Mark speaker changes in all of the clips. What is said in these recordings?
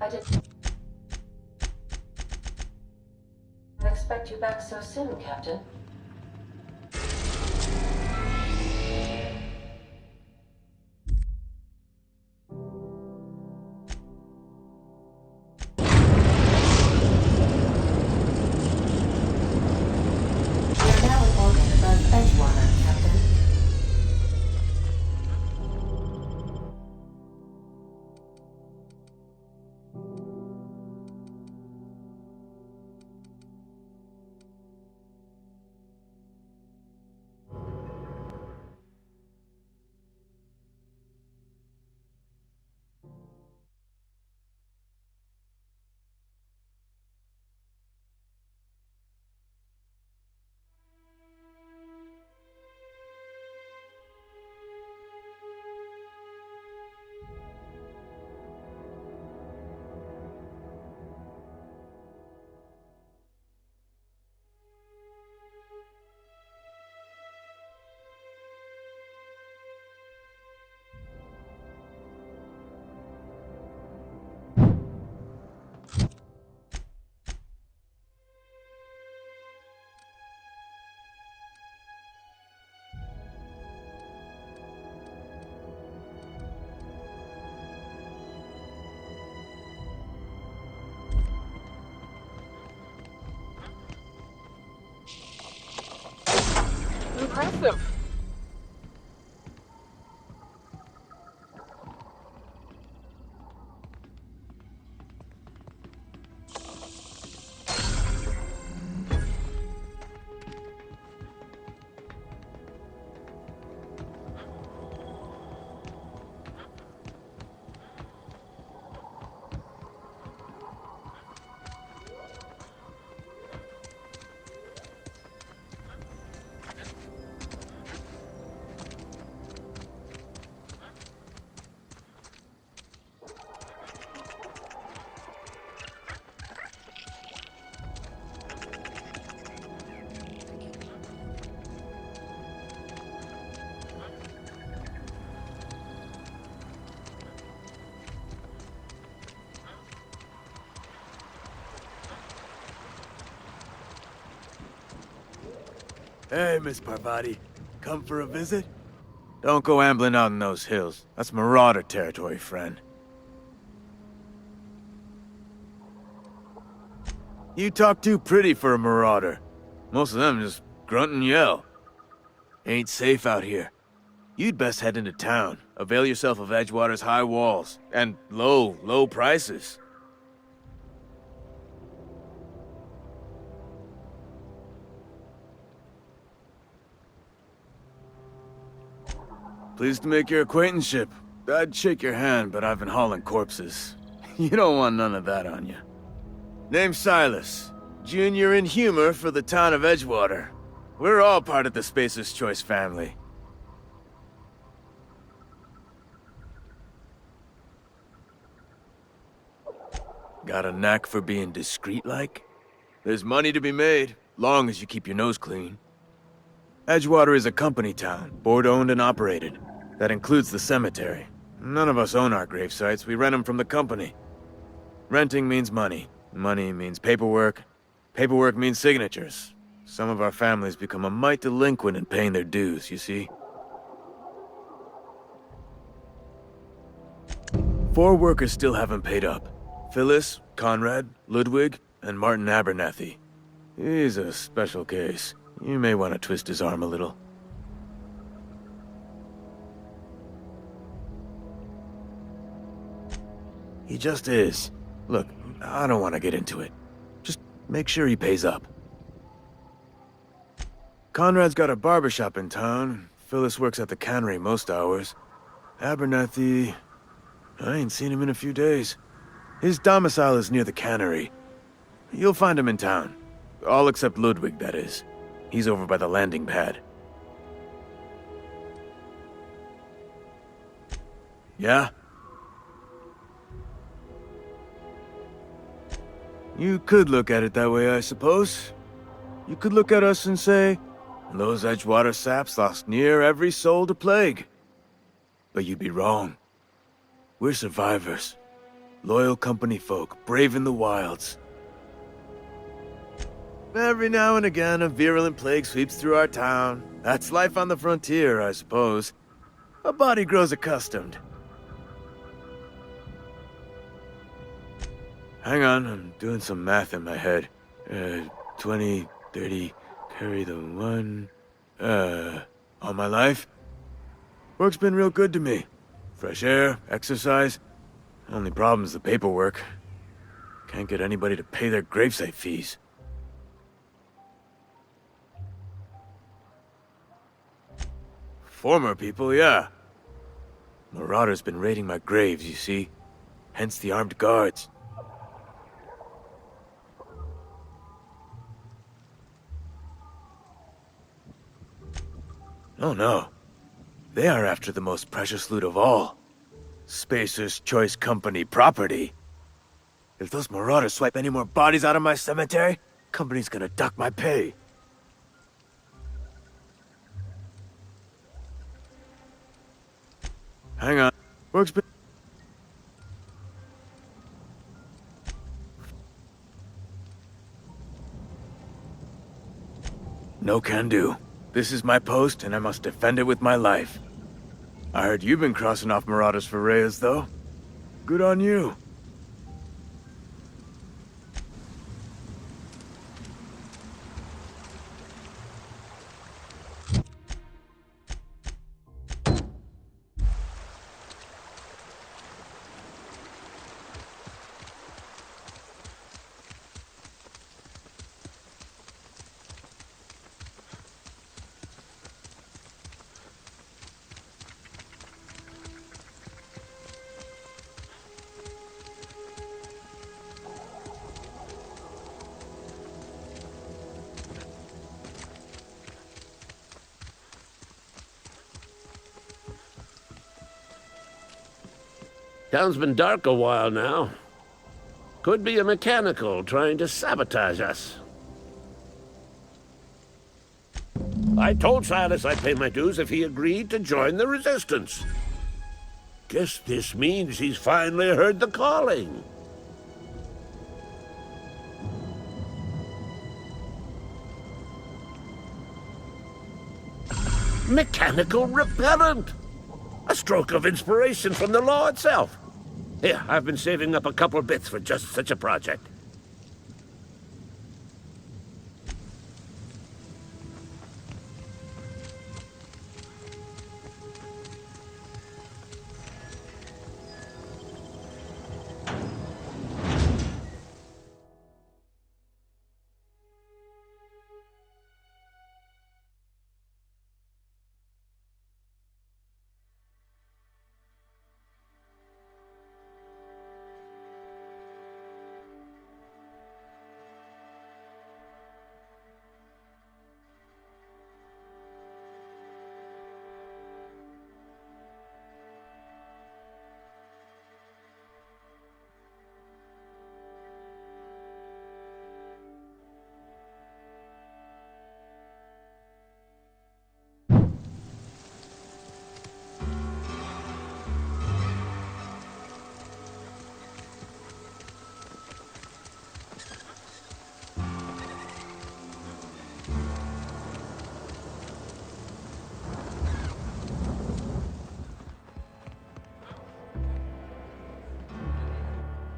Speaker 1: I didn't expect you back so soon, Captain. We're now in orbit above Edgewater, Captain.
Speaker 2: Impressive.
Speaker 3: Hey, Miss Parvati. Come for a visit? Don't go ambling out in those hills. That's marauder territory, friend. You talk too pretty for a marauder. Most of them just grunt and yell. Ain't safe out here. You'd best head into town. Avail yourself of Edgewater's high walls. And low prices. Pleased to make your acquaintanceship. I'd shake your hand, but I've been hauling corpses. You don't want none of that on you. Name's Silas. Junior in humor for the town of Edgewater. We're all part of the Spacer's Choice family. Got a knack for being discreet-like? There's money to be made, long as you keep your nose clean. Edgewater is a company town, board-owned and operated. That includes the cemetery. None of us own our grave sites, we rent them from the company. Renting means money. Money means paperwork. Paperwork means signatures. Some of our families become a mite delinquent in paying their dues, you see? 4 workers still haven't paid up. Phyllis, Conrad, Ludwig, and Martin Abernathy. He's a special case. You may want to twist his arm a little. He just is. Look, I don't want to get into it. Just make sure he pays up. Conrad's got a barbershop in town. Phyllis works at the cannery most hours. Abernathy... I ain't seen him in a few days. His domicile is near the cannery. You'll find him in town. All except Ludwig, that is. He's over by the landing pad. Yeah? You could look at it that way, I suppose. You could look at us and say, those Edgewater saps lost near every soul to plague. But you'd be wrong. We're survivors. Loyal company folk, braving the wilds. Every now and again, a virulent plague sweeps through our town. That's life on the frontier, I suppose. A body grows accustomed. Hang on, I'm doing some math in my head. 20, 30, carry the 1... all my life? Work's been real good to me. Fresh air, exercise. Only problem's the paperwork. Can't get anybody to pay their gravesite fees. Former people, yeah. Marauders been raiding my graves, you see. Hence the armed guards. Oh no. They are after the most precious loot of all. Spacer's Choice Company property. If those marauders swipe any more bodies out of my cemetery, company's gonna duck my pay. Hang on. Work's been... No can do. This is my post, and I must defend it with my life. I heard you've been crossing off marauders for Reyes, though. Good on you.
Speaker 2: Town's been dark a while now. Could be a mechanical trying to sabotage us. I told Silas I'd pay my dues if he agreed to join the resistance. Guess this means he's finally heard the calling. Mechanical repellent! A stroke of inspiration from the law itself. Here, I've been saving up a couple bits for just such a project.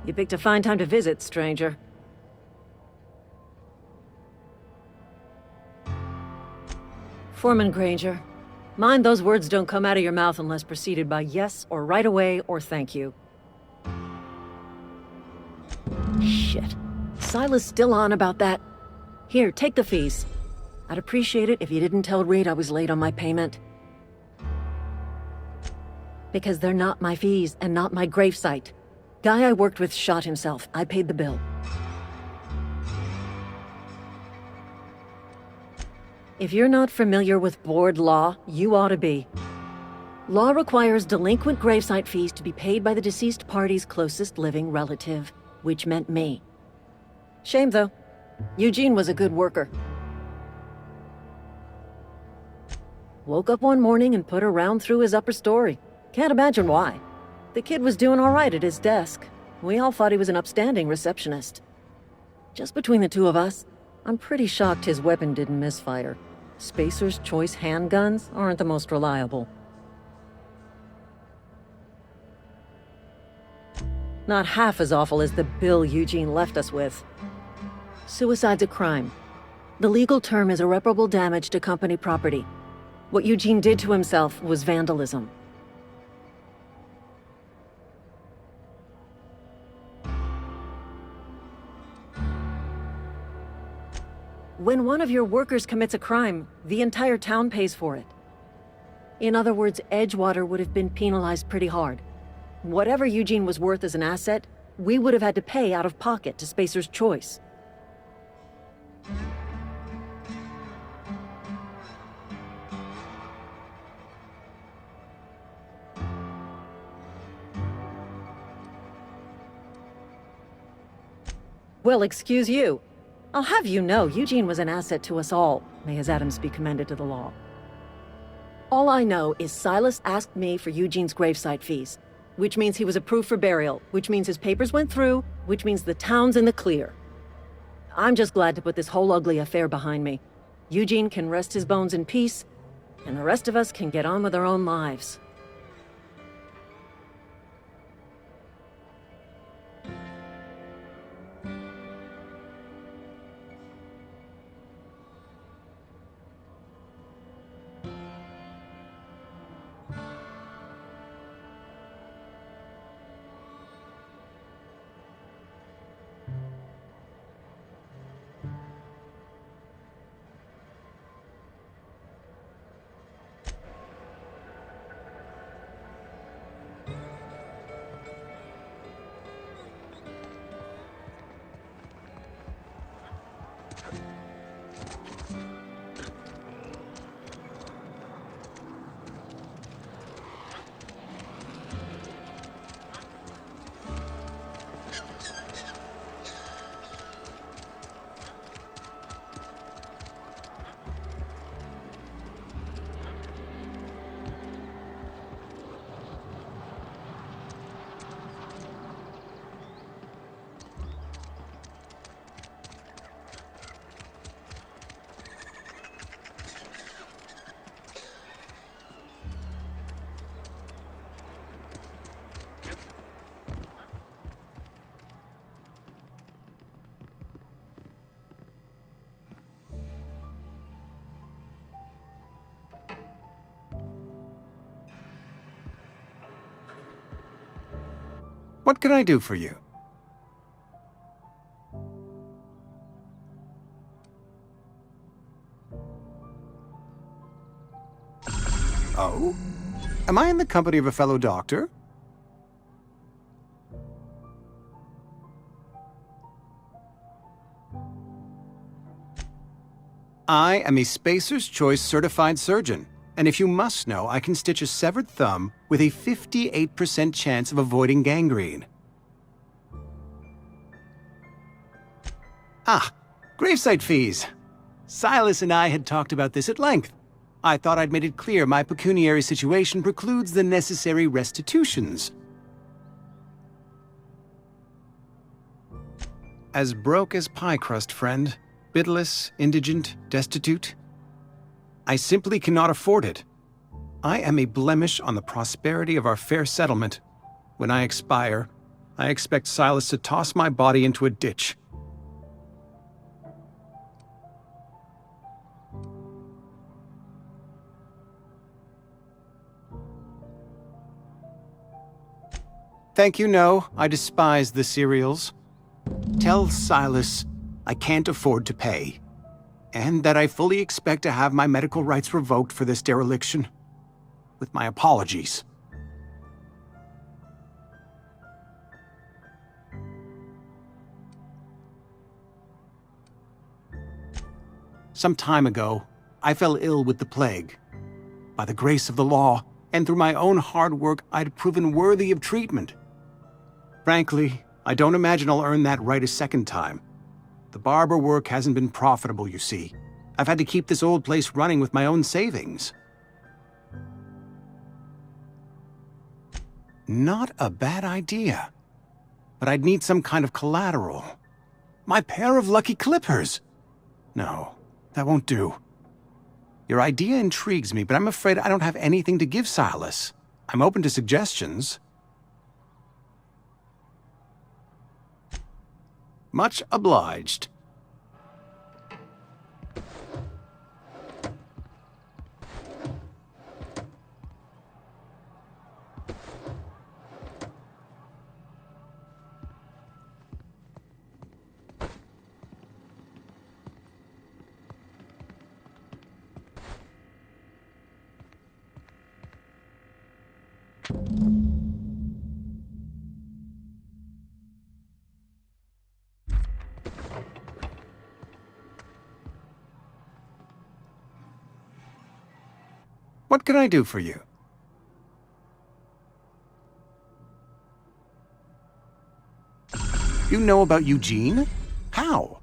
Speaker 4: You picked a fine time to visit, stranger. Foreman Granger, mind those words don't come out of your mouth unless preceded by yes or right away or thank you. Shit. Silas still on about that? Here, take the fees. I'd appreciate it if you didn't tell Reed I was late on my payment. Because they're not my fees and not my gravesite. Guy I worked with shot himself. I paid the bill. If you're not familiar with board law, you ought to be. Law requires delinquent gravesite fees to be paid by the deceased party's closest living relative, which meant me. Shame, though. Eugene was a good worker. Woke up one morning and put a round through his upper story. Can't imagine why. The kid was doing all right at his desk. We all thought he was an upstanding receptionist. Just between the two of us, I'm pretty shocked his weapon didn't misfire. Spacer's Choice handguns aren't the most reliable. Not half as awful as the bill Eugene left us with. Suicide's a crime. The legal term is irreparable damage to company property. What Eugene did to himself was vandalism. When one of your workers commits a crime, the entire town pays for it. In other words, Edgewater would have been penalized pretty hard. Whatever Eugene was worth as an asset, we would have had to pay out of pocket to Spacer's Choice. Well, excuse you. I'll have you know, Eugene was an asset to us all. May his atoms be commended to the law. All I know is Silas asked me for Eugene's gravesite fees, which means he was approved for burial, which means his papers went through, which means the town's in the clear. I'm just glad to put this whole ugly affair behind me. Eugene can rest his bones in peace, and the rest of us can get on with our own lives.
Speaker 5: What can I do for you? Oh? Am I in the company of a fellow doctor? I am a Spacer's Choice certified surgeon, and if you must know, I can stitch a severed thumb with a 58% chance of avoiding gangrene. Ah, gravesite fees. Silas and I had talked about this at length. I thought I'd made it clear my pecuniary situation precludes the necessary restitutions. As broke as pie crust, friend. Bidless, indigent, destitute. I simply cannot afford it. I am a blemish on the prosperity of our fair settlement. When I expire, I expect Silas to toss my body into a ditch. Thank you, no. I despise the cereals. Tell Silas I can't afford to pay, and that I fully expect to have my medical rights revoked for this dereliction. With my apologies. Some time ago, I fell ill with the plague. By the grace of the law, and through my own hard work, I'd proven worthy of treatment. Frankly, I don't imagine I'll earn that right a second time. The barber work hasn't been profitable, you see. I've had to keep this old place running with my own savings. Not a bad idea. but I'd need some kind of collateral. My pair of lucky clippers! No, that won't do. Your idea intrigues me, but I'm afraid I don't have anything to give Silas. I'm open to suggestions. Much obliged. What can I do for you? You know about Eugene? How?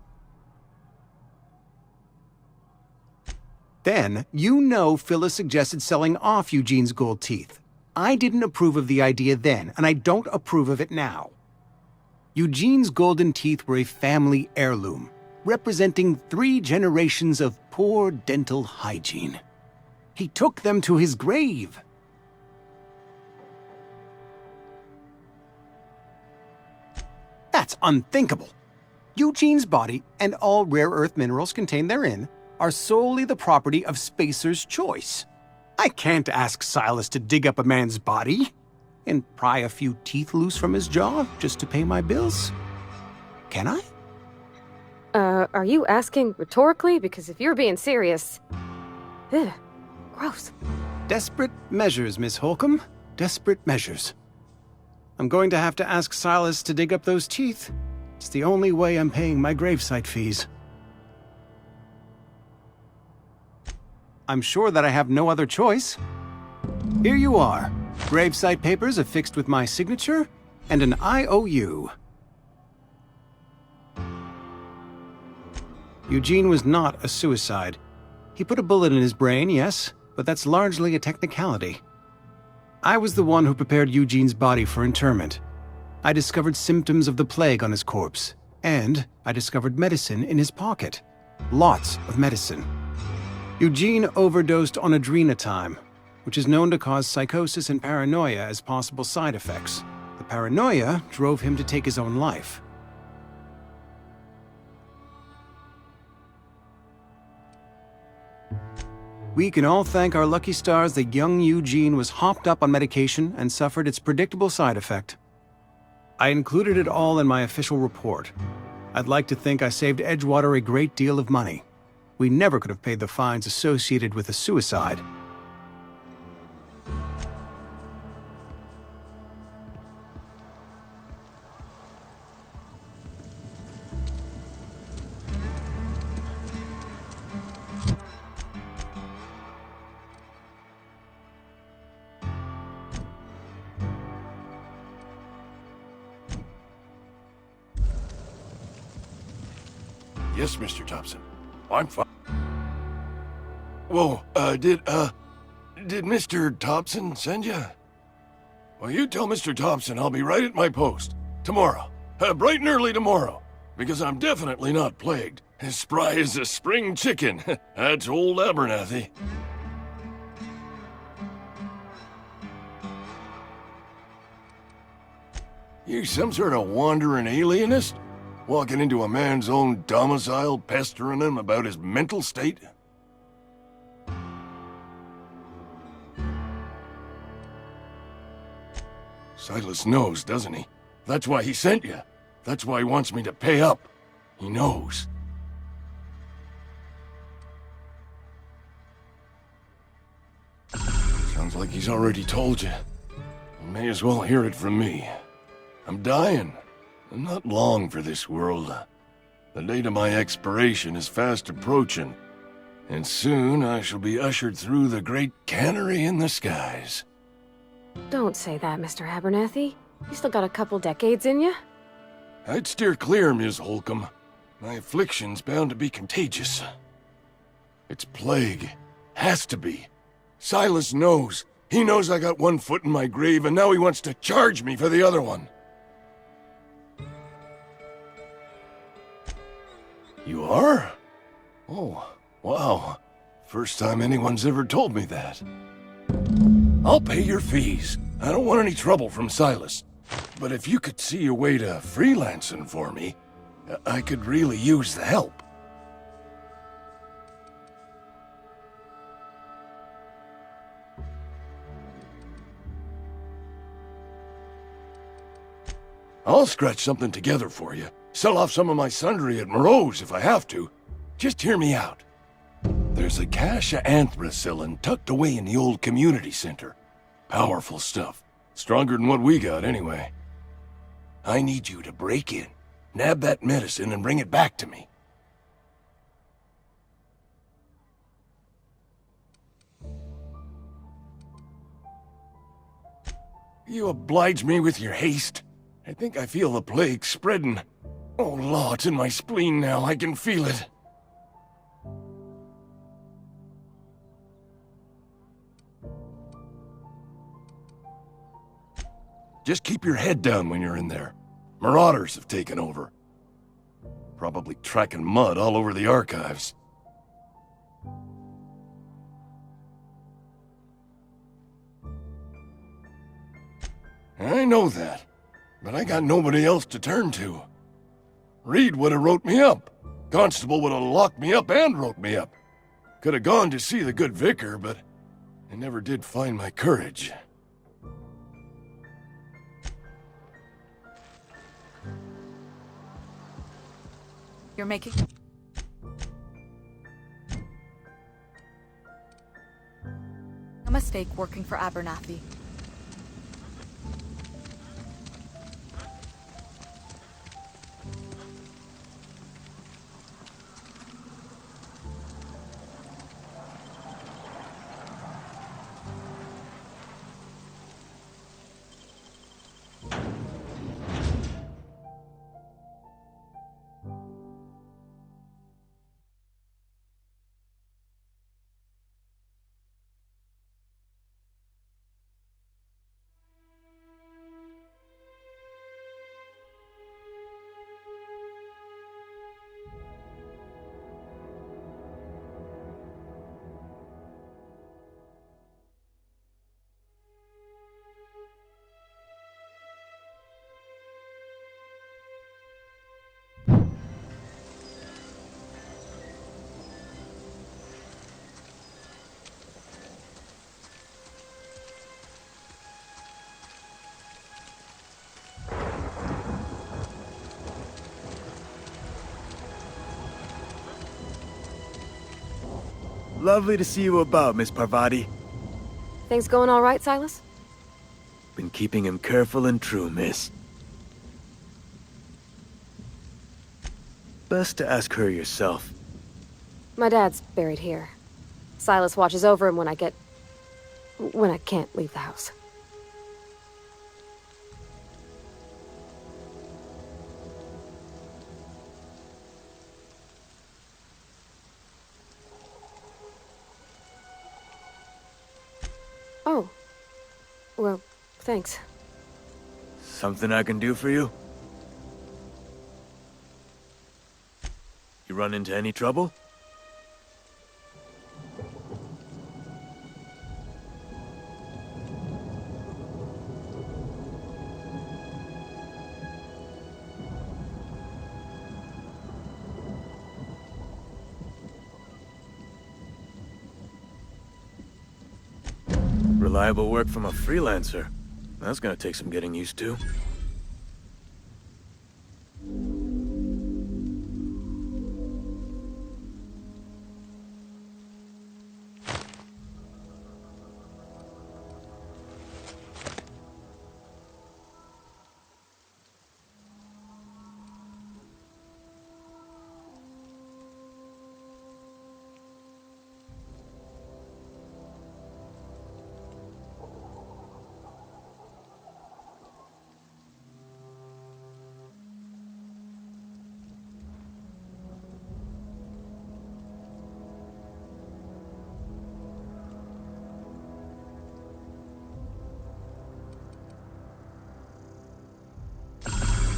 Speaker 5: Then, you know Phyllis suggested selling off Eugene's gold teeth. I didn't approve of the idea then, and I don't approve of it now. Eugene's golden teeth were a family heirloom, representing 3 generations of poor dental hygiene. He took them to his grave. That's unthinkable. Eugene's body and all rare earth minerals contained therein are solely the property of Spacer's choice. I can't ask Silas to dig up a man's body and pry a few teeth loose from his jaw just to pay my bills. Can I?
Speaker 6: Are you asking rhetorically? Because if you're being serious... Ugh, gross.
Speaker 5: Desperate measures, Miss Holcomb. Desperate measures. I'm going to have to ask Silas to dig up those teeth. It's the only way I'm paying my gravesite fees. I'm sure that I have no other choice. Here you are. Gravesite papers affixed with my signature and an IOU. Eugene was not a suicide. He put a bullet in his brain, yes, but that's largely a technicality. I was the one who prepared Eugene's body for interment. I discovered symptoms of the plague on his corpse, and I discovered medicine in his pocket. Lots of medicine. Eugene overdosed on adrenatime, which is known to cause psychosis and paranoia as possible side effects. The paranoia drove him to take his own life. We can all thank our lucky stars that young Eugene was hopped up on medication and suffered its predictable side effect. I included it all in my official report. I'd like to think I saved Edgewater a great deal of money. We never could have paid the fines associated with a suicide.
Speaker 7: Yes, Mr. Thompson. I'm fine. Whoa, did Mr. Thompson send you? Well, you tell Mr. Thompson I'll be right at my post. Tomorrow. Bright and early tomorrow. Because I'm definitely not plagued. As spry as a spring chicken. That's old Abernathy. You some sort of wandering alienist? Walking into a man's own domicile, pestering him about his mental state? Silas knows, doesn't he? That's why he sent you. That's why he wants me to pay up. He knows. Sounds like he's already told you. You may as well hear it from me. I'm dying. I'm not long for this world. The date of my expiration is fast approaching, and soon I shall be ushered through the great cannery in the skies.
Speaker 6: Don't say that, Mr. Abernathy. You still got a couple decades in you.
Speaker 7: I'd steer clear, Ms. Holcomb. My affliction's bound to be contagious. It's plague. Has to be. Silas knows. He knows I got one foot in my grave, and now he wants to charge me for the other one. You are? Oh, wow. First time anyone's ever told me that. I'll pay your fees. I don't want any trouble from Silas. But if you could see your way to freelancing for me, I could really use the help. I'll scratch something together for you. Sell off some of my sundry at Moreau's if I have to. Just hear me out. There's a cache of anthracillin tucked away in the old community center. Powerful stuff. Stronger than what we got, anyway. I need you to break in, nab that medicine, and bring it back to me. You oblige me with your haste. I think I feel the plague spreading. Oh, Law, it's in my spleen now. I can feel it. Just keep your head down when you're in there. Marauders have taken over. Probably tracking mud all over the archives. I know that, but I got nobody else to turn to. Reed would have wrote me up. Constable would have locked me up and wrote me up. Could have gone to see the good vicar, but I never did find my courage.
Speaker 8: You're making a mistake working for Abernathy.
Speaker 3: Lovely to see you about, Miss Parvati.
Speaker 6: Things going all right, Silas?
Speaker 3: Been keeping him careful and true, miss. Best to ask her yourself.
Speaker 6: My dad's buried here. Silas watches over him when I can't leave the house. Oh. Well, thanks.
Speaker 3: Something I can do for you? You run into any trouble? Reliable work from a freelancer. That's gonna take some getting used to.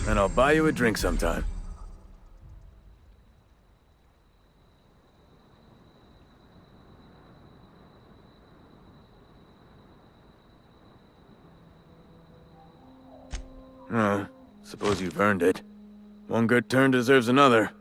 Speaker 3: And I'll buy you a drink sometime. Oh, suppose you've earned it. One good turn deserves another.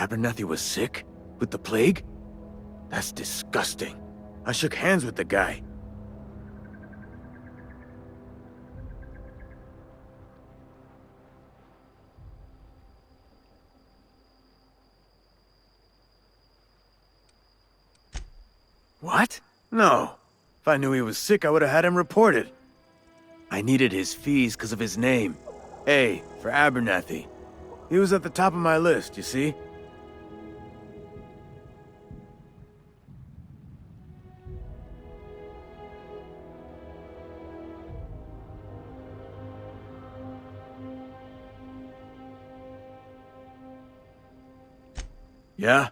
Speaker 3: Abernathy was sick? With the plague? That's disgusting. I shook hands with the guy. What? No. If I knew he was sick, I would have had him reported. I needed his fees because of his name. A, for Abernathy. He was at the top of my list, you see? Yeah?